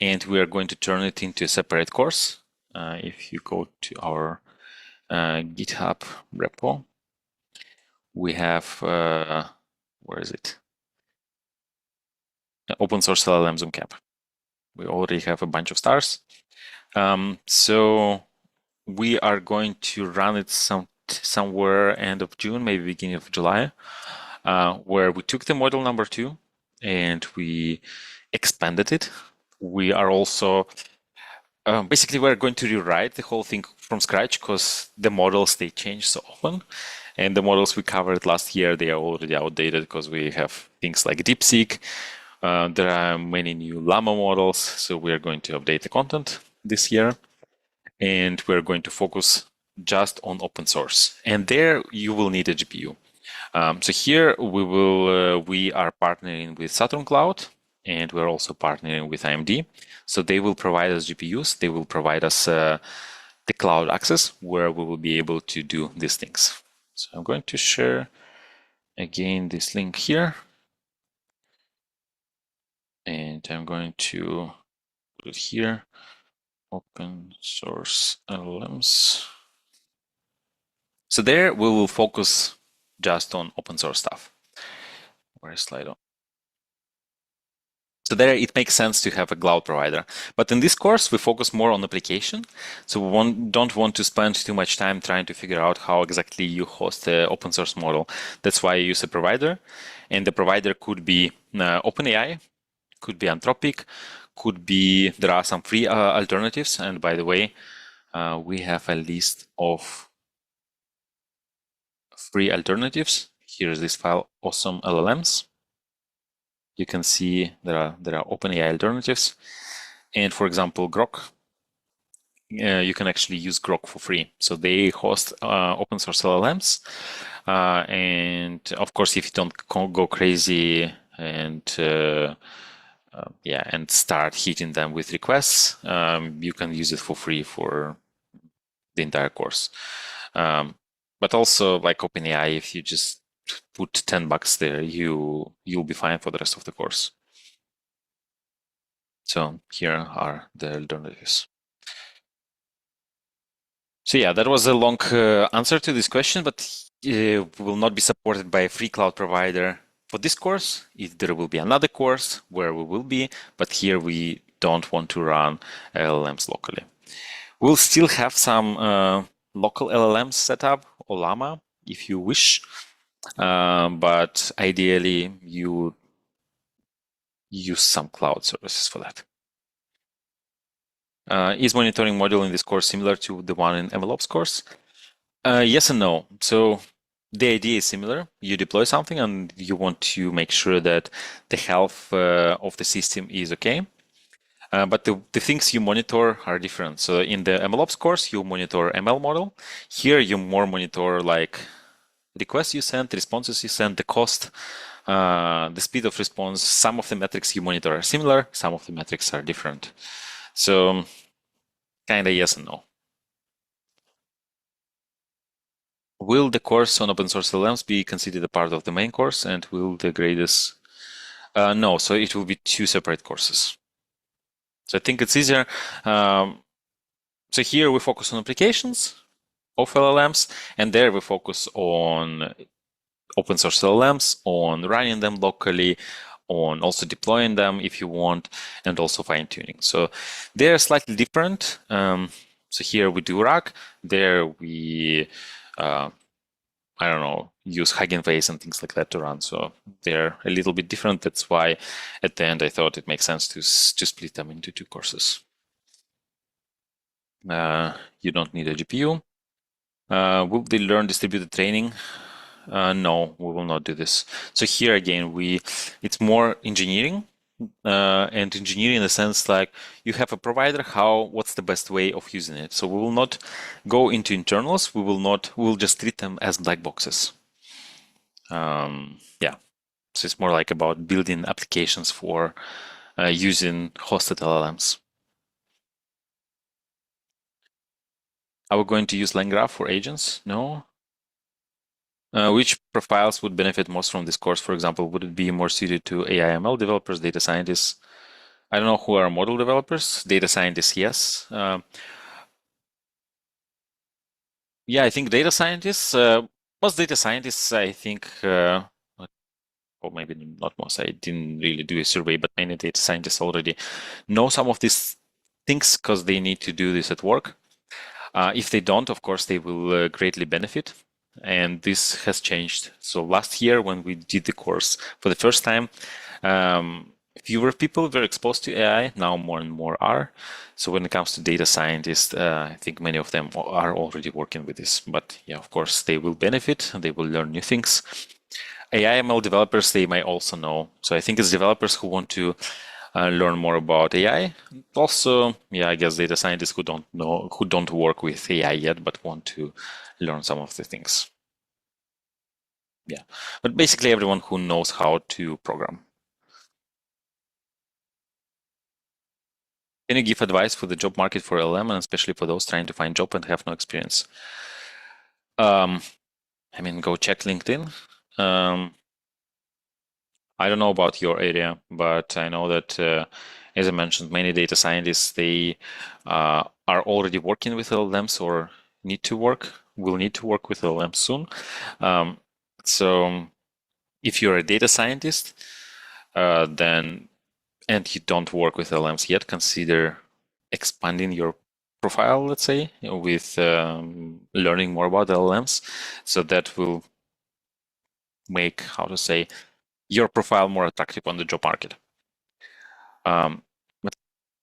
and we are going to turn it into a separate course. If you go to our GitHub repo, we have, where is it? Open source LLM Zoomcamp. We already have a bunch of stars. So we are going to run it somewhere end of June, maybe beginning of July, where we took the model number 2 and we expanded it. We are also basically we're going to rewrite the whole thing from scratch because the models, they change so often. And the models we covered last year, they are already outdated because we have things like DeepSeek. There are many new Llama models, so we are going to update the content this year. And we're going to focus just on open source. And there you will need a GPU. So here we are partnering with Saturn Cloud, and we're also partnering with AMD. So they will provide us GPUs. They will provide us the cloud access where we will be able to do these things. So I'm going to share again this link here. And I'm going to put it here, open source LLMs. So there we will focus just on open source stuff. Where is Slido? So there it makes sense to have a cloud provider. But in this course, we focus more on application. So we don't want to spend too much time trying to figure out how exactly you host the open source model. That's why I use a provider. And the provider could be OpenAI, could be Anthropic, could be, there are some free alternatives. And by the way, we have a list of free alternatives. Here's this file, awesome LLMs. You can see there are OpenAI alternatives. And for example, Grok, you can actually use Grok for free. So they host open source LLMs. And of course, if you don't go crazy and and start hitting them with requests, you can use it for free for the entire course. But also, like OpenAI, if you just put $10 there, you'll be fine for the rest of the course. So here are the alternatives. So yeah, that was a long answer to this question, but will not be supported by a free cloud provider for this course. There will be another course where we will be, but here we don't want to run LLMs locally. We'll still have some local LLMs set up, or Llama, if you wish, but ideally you use some cloud services for that. Is monitoring module in this course similar to the one in MLOps course? Yes and no. So the idea is similar. You deploy something and you want to make sure that the health of the system is okay. But the things you monitor are different. So in the MLOps course, you monitor ML model. Here you more monitor like requests you send, responses you send, the cost, the speed of response. Some of the metrics you monitor are similar. Some of the metrics are different. So kind of yes and no. Will the course on open source LLMs be considered a part of the main course, and will the grades? No, so it will be two separate courses. So I think it's easier. So here we focus on applications of LLMs, and there we focus on open source LLMs, on running them locally, on also deploying them if you want, and also fine tuning. So they're slightly different. So here we do RAG. There we I don't know, use Hugging Face and things like that to run. So they're a little bit different. That's why at the end I thought it makes sense to split them into two courses. You don't need a GPU. Will they learn distributed training? No, we will not do this. So here again, it's more engineering. And engineering in the sense like you have a provider, what's the best way of using it. So we will not go into internals. We'll just treat them as black boxes. Yeah, so it's more like about building applications for using hosted LLMs. Are we going to use LangGraph for agents? No. Which profiles would benefit most from this course? For example, would it be more suited to AI/ML developers, data scientists? I don't know who are model developers. Data scientists, yes. Yeah, I think data scientists. Most data scientists, I think, or maybe not most. I didn't really do a survey, but many data scientists already know some of these things because they need to do this at work. If they don't, of course, they will greatly benefit. And this has changed. So last year, when we did the course for the first time, fewer people were exposed to AI. Now more and more are. So when it comes to data scientists, I think many of them are already working with this. But yeah, of course, they will benefit and they will learn new things. AI/ML developers, they might also know. So I think it's developers who want to learn more about AI. Also, yeah, I guess data scientists who don't work with AI yet, but want to learn some of the things. Yeah, but basically everyone who knows how to program. Can you give advice for the job market for LLM, and especially for those trying to find job and have no experience? I mean, go check LinkedIn. I don't know about your area, but I know that, as I mentioned, many data scientists, they are already working with LLMs or will need to work with LLMs soon. So if you're a data scientist, then and you don't work with LLMs yet, consider expanding your profile, let's say, with learning more about LLMs. So that will make, how to say, your profile more attractive on the job market. But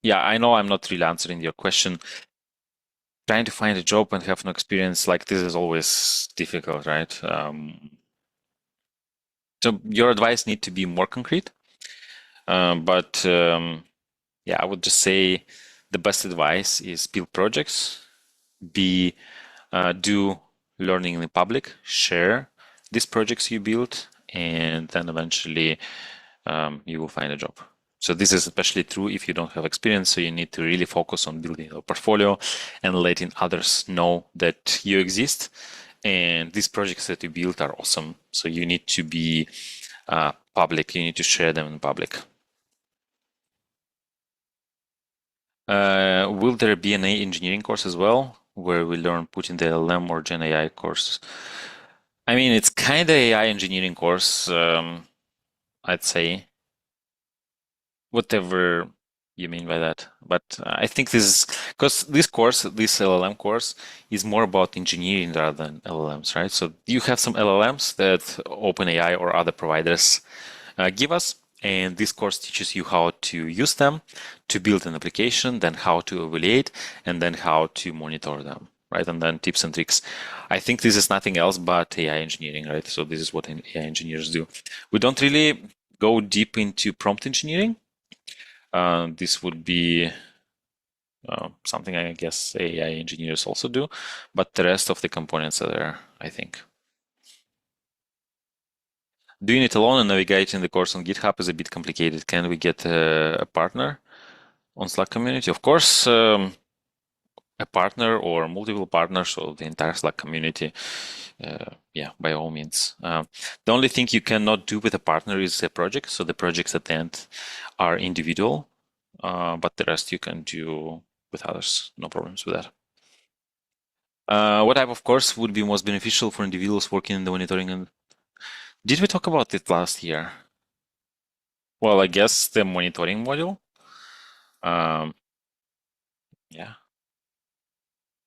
yeah, I know I'm not really answering your question. trying to find a job and have no experience, like this is always difficult, right? So your advice need to be more concrete. But yeah, I would just say the best advice is build projects, do learning in public, share these projects you build, and then eventually you will find a job. So this is especially true if you don't have experience. So you need to really focus on building a portfolio and letting others know that you exist. And these projects that you build are awesome. So you need to be public. You need to share them in public. Will there be an engineering course as well, where we learn putting the LLM or Gen AI course? I mean, it's kind of AI engineering course, I'd say. Whatever you mean by that. But I think this is because this course, this LLM course, is more about engineering rather than LLMs, right? So you have some LLMs that OpenAI or other providers give us, and this course teaches you how to use them to build an application, then how to evaluate, and then how to monitor them, right? And then tips and tricks. I think this is nothing else but AI engineering, right? So this is what AI engineers do. We don't really go deep into prompt engineering. This would be something I guess AI engineers also do, but the rest of the components are there, I think. Doing it alone and navigating the course on GitHub is a bit complicated. Can we get a partner on Slack community? Of course, a partner or multiple partners or the entire Slack community. Yeah, by all means. The only thing you cannot do with a partner is a project. So the projects at the end are individual, but the rest you can do with others. No problems with that. What type of course would be most beneficial for individuals working in the monitoring? And did we talk about it last year? Well, I guess the monitoring module. Yeah.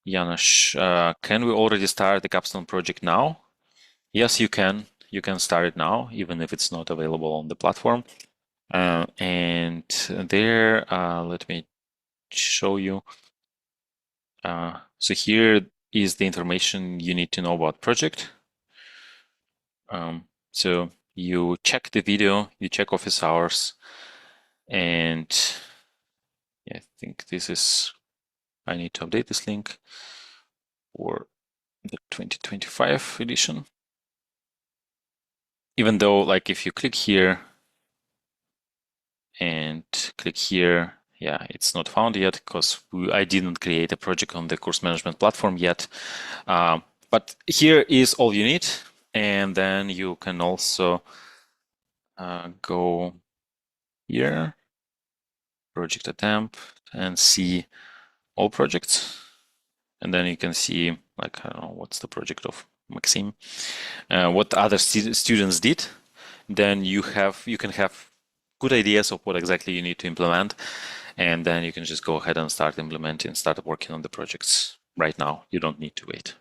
Janusz, can we already start the capstone project now? Yes, you can. You can start it now, even if it's not available on the platform. And there, let me show you. So here is the information you need to know about project. So you check the video, you check office hours, and yeah, I think this is, I need to update this link for the 2025 edition. Even though, like, if you click here and click here, yeah, it's not found yet because I didn't create a project on the course management platform yet. But here is all you need. And then you can also go here, project attempt, and see all projects. And then you can see, like, I don't know, what's the project of Maxime, what other students did. Then you can have good ideas of what exactly you need to implement. And then you can just go ahead and start implementing, start working on the projects right now. You don't need to wait.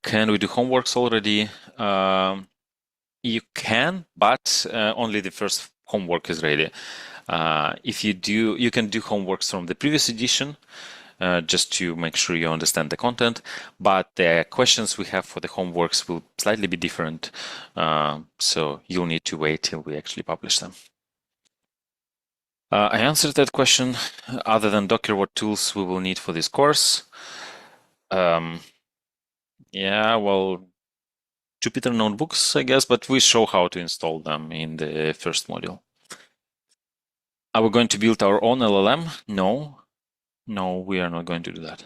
Can we do homeworks already? You can, but only the first homework is ready. If you do, you can do homeworks from the previous edition just to make sure you understand the content. But the questions we have for the homeworks will slightly be different. So you'll need to wait till we actually publish them. I answered that question. Other than Docker, what tools we will need for this course? Yeah, well, Jupyter notebooks, I guess, but we show how to install them in the first module. Are we going to build our own LLM? No, we are not going to do that.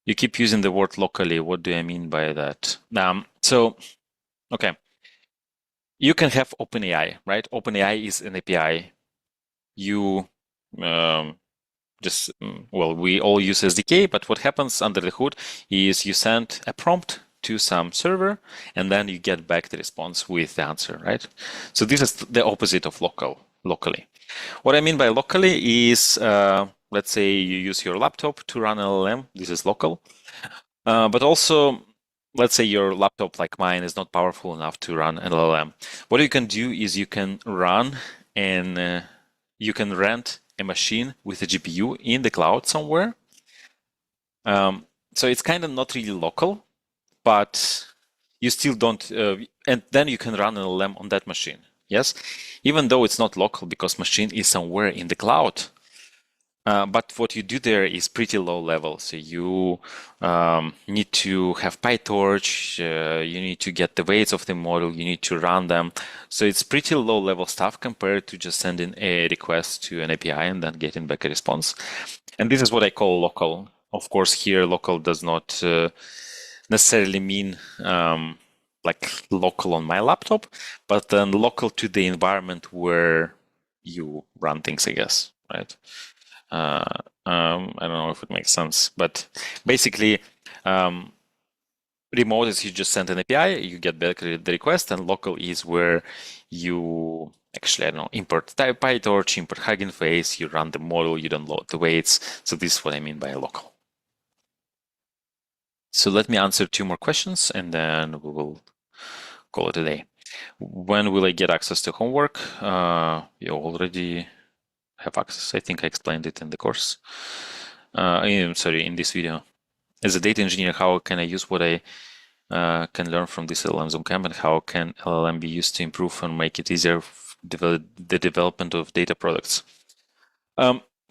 You keep using the word locally. What do I mean by that? Okay. You can have OpenAI, right? OpenAI is an API. You we all use SDK, but what happens under the hood is you send a prompt to some server, and then you get back the response with the answer, right? So this is the opposite of locally. What I mean by locally is, let's say you use your laptop to run LLM. This is local. But also, let's say your laptop, like mine, is not powerful enough to run LLM. What you can do is you can run and you can rent a machine with a GPU in the cloud somewhere. So it's kind of not really local, but you still don't, and then you can run an LLM on that machine. Yes, even though it's not local because machine is somewhere in the cloud. But what you do there is pretty low level. So you need to have PyTorch, you need to get the weights of the model, you need to run them. So it's pretty low level stuff compared to just sending a request to an API and then getting back a response. And this is what I call local. Of course, here local does not necessarily mean like local on my laptop, but then local to the environment where you run things, I guess, right? I don't know if it makes sense, but basically, remote is you just send an API, you get back the request, and local is where you actually, I don't know, import PyTorch, import Hugging Face, you run the model, you don't load the weights. So this is what I mean by local. So let me answer 2 more questions, and then we will call it a day. When will I get access to homework? You already have access. I think I explained it in the course. Sorry, in this video. As a data engineer, how can I use what I can learn from this LLM Zoomcamp, and how can LLM be used to improve and make it easier the development of data products?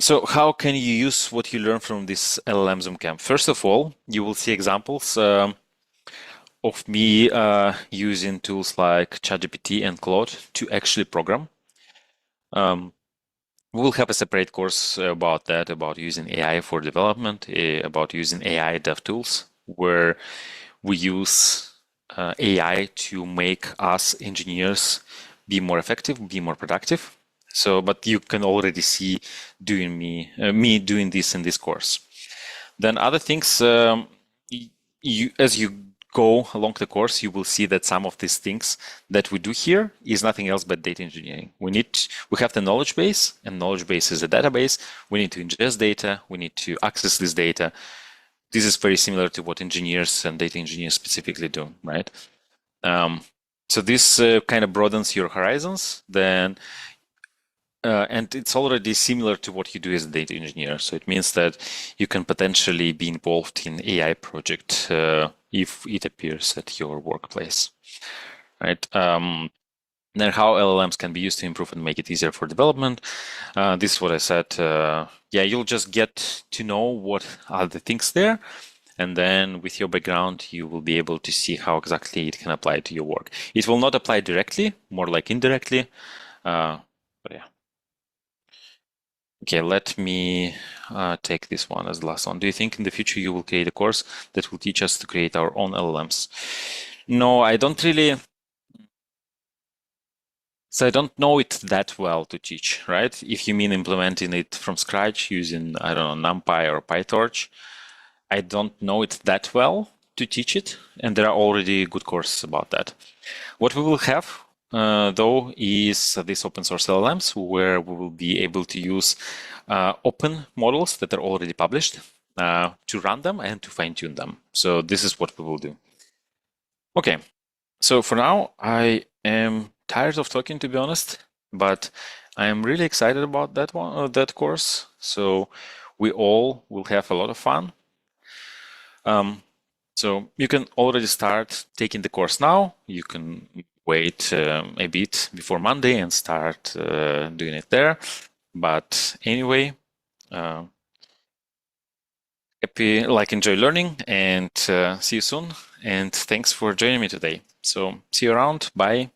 So how can you use what you learn from this LLM Zoomcamp? First of all, you will see examples of me using tools like ChatGPT and Claude to actually program. We'll have a separate course about that, about using AI for development, about using AI dev tools, where we use AI to make us engineers be more effective, be more productive. So, but you can already see doing me doing this in this course. Then other things, as you go along the course, you will see that some of these things that we do here is nothing else but data engineering. We have the knowledge base, and knowledge base is a database. We need to ingest data. We need to access this data. This is very similar to what engineers and data engineers specifically do, right? So this kind of broadens your horizons. Then and it's already similar to what you do as a data engineer. So it means that you can potentially be involved in AI project if it appears at your workplace, right? Then how LLMs can be used to improve and make it easier for development. This is what I said. Yeah, you'll just get to know what are the things there. And then with your background, you will be able to see how exactly it can apply to your work. It will not apply directly, more like indirectly. But yeah. Okay, let me take this one as the last one. Do you think in the future you will create a course that will teach us to create our own LLMs? No, I don't really. So I don't know it that well to teach, right? If you mean implementing it from scratch using, I don't know, NumPy or PyTorch, I don't know it that well to teach it. And there are already good courses about that. What we will have though, is this open source LLMs, where we will be able to use open models that are already published to run them and to fine tune them. So this is what we will do. Okay, so for now, I am tired of talking, to be honest, but I am really excited about that one, that course. So we all will have a lot of fun. So you can already start taking the course now. You can wait a bit before Monday and start doing it there. But anyway, enjoy learning, and see you soon. And thanks for joining me today. So see you around. Bye.